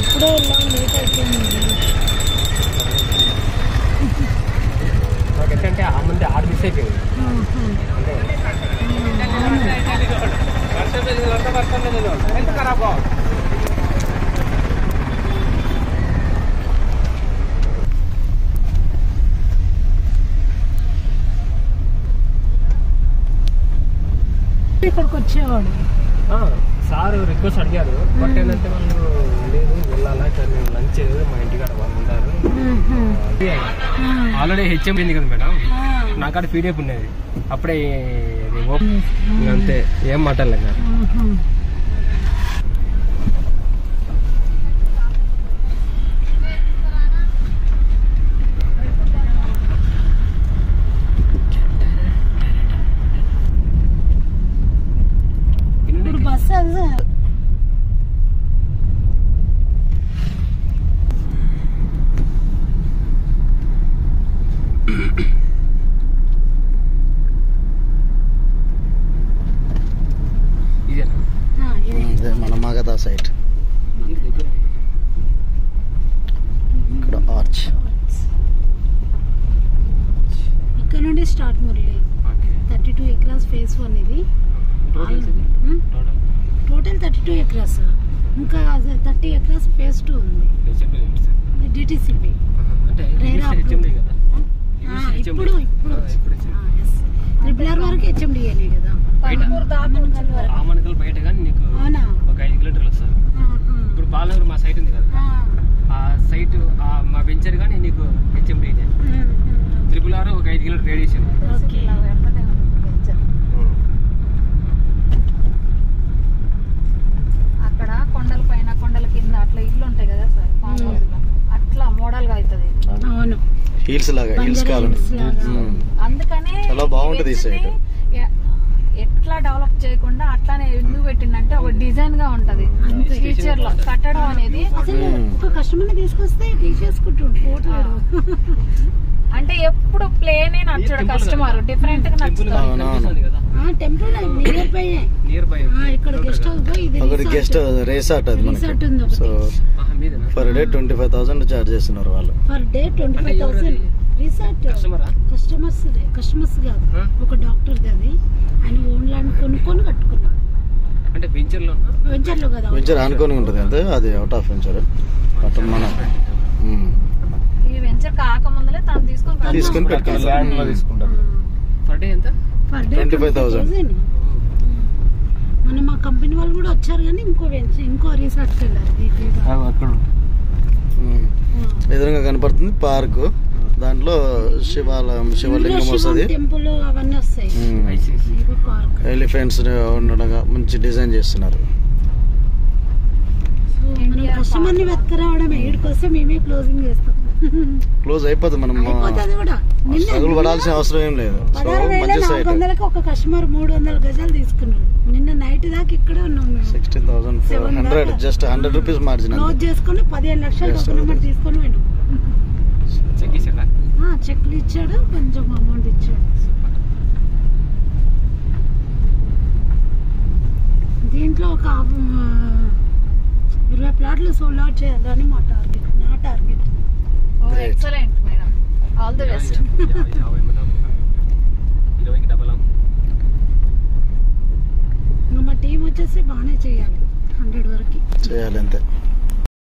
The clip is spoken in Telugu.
ఇప్పుడే వెళ్ళాం, లేట్ అయిపోయింది. నాకు ఎట్లంటే ఆ ముందే ఆడ మిస్ అయిపోయింది. ఇక్కడికి వచ్చేవాడు సార్ రిక్వెస్ట్ అడిగారు. బట్ ఏంటంటే వాళ్ళు లేదు వెళ్ళాలా ఇక్కడ మేము లంచ్ మా ఇంటికాడ వాళ్ళు ఉంటారు. ఆల్రెడీ హెచ్ఎం ఉంది కదా మేడం, నాకాడ పీడిఎఫ్ ఉన్నది అప్పుడే అంతే, ఏం మాట్లాడలేదు సార్. బస్సు మన మగధ సైట్ ఇక్కడ ఆర్చ్ ఇక్కడ నుండి స్టార్ట్ మురళి. 32 acres phase 1 ఇది. Total 32 acres. ఇంకా 30 acres phase 2 ఉంది. డిటిసిపి ఇప్పుడు ట్రిపుల్ వరకు హెచ్ఎండిఏనే కదా. బయట కానీ నీకు ఒక 5 కిలోమీటర్లు వస్తుంది. ఇప్పుడు బాలనగర్ మా సైట్ ఉంది కదా, ఆ సైట్ మా వెంచర్ కానీ నీకు హెచ్ఎండిఏనే. ట్రిపుల్ ఆర్ ఒక 5 కిలోమీటర్ రేడియేషన్. అక్కడ కొండల పైన కొండల కింద అట్లా ఇల్లు ఉంటాయి కదా సార్, ఫామ్ హౌస్ అట్లా మోడల్ గా అవుతుంది. అవును, హిల్స్ లాగా, హిల్స్ కాలనీ. అందుకనే చాలా బాగుంటది ఈ సైట్. ఎట్లా డెవలప్ చేయకుండా అట్లానే ఎందుకు పెట్టిందంటే ఒక డిజైన్ గా ఉంటది ఫ్యూచర్ లో కట్టడం అనేది. ఒక కస్టమర్ తీసుకొస్తే తీసేసుకుంటుండు పోవట్లేదు. అంటే ఎప్పుడు ప్లేనే నచ్చడు కస్టమర్, డిఫరెంట్ గా నచ్చుతుంది. టెంపుల్ నియర్ బై ఇక్కడ గెస్ట్ హౌస్, ఇది గెస్ట్ రిసార్ట్ అది మనకి. సో పర్ డే 25,000 చార్జ్ చేస్తున్నారు వాళ్ళు. Per day 25,000 resort. కస్టమర్స్ కాదు, ఒక డాక్టర్ అది. ఆయన ఓన్ ల్యాండ్ కొనుక్కొని కట్టుకున్నాడు. అంటే వెంచర్ లో కదా, వెంచర్ అనుకొని ఉంటుంది అంతే, అది అవుట్ ఆఫ్ వెంచర్. బట్ మన ఈ వెంచర్ కాకముందలే తను తీసుకొని పెట్టుకుంటారు. పర్ డే ఎంత? 25,000. మన మా కంపెనీ వాళ్ళు కూడా వచ్చారు కానీ ఇంకో రిసార్ట్కి వెళ్ళారు. ఎదురుగా కనపడుతుంది పార్క్, దాంట్లో శివలింగం వస్తుంది, టెంపుల్ అవన్నీ వస్తాయి. ఎలిఫెంట్స్ ఉండగా మంచి డిజైన్ చేస్తున్నారు. కస్టమర్ ని వెతకరావడమే, వీడికొస్తే మేమే క్లోజింగ్ చేస్తాం. క్లోజ్ అయిపోతుంది, మనం స్ట్రగుల్ పడాల్సిన అవసరం ఏం లేదు. 16,400కి ఒక కస్టమర్ 300 గజాలు తీసుకున్నాడు. నిన్న నైట్ దాకా ఇక్కడ ఉన్నాం. 16,400, జస్ట్ 100 రూపీస్ మార్జిన్. క్లోజ్ చేసుకుని 15 లక్షలు డబ్బులు తీసుకొని పోయినాం. చెక్లు ఇచ్చాడు, కొంచెం అమౌంట్ ఇచ్చాడు. దీంట్లో ఒక 20 ప్లాట్లు సోల్డ్ అవుట్ చేయాలని నా target. Excellent madam, all the best. మా టీం వచ్చేసి బాగానే చేయాలి, 100 వరకు చేయాలి అంతే.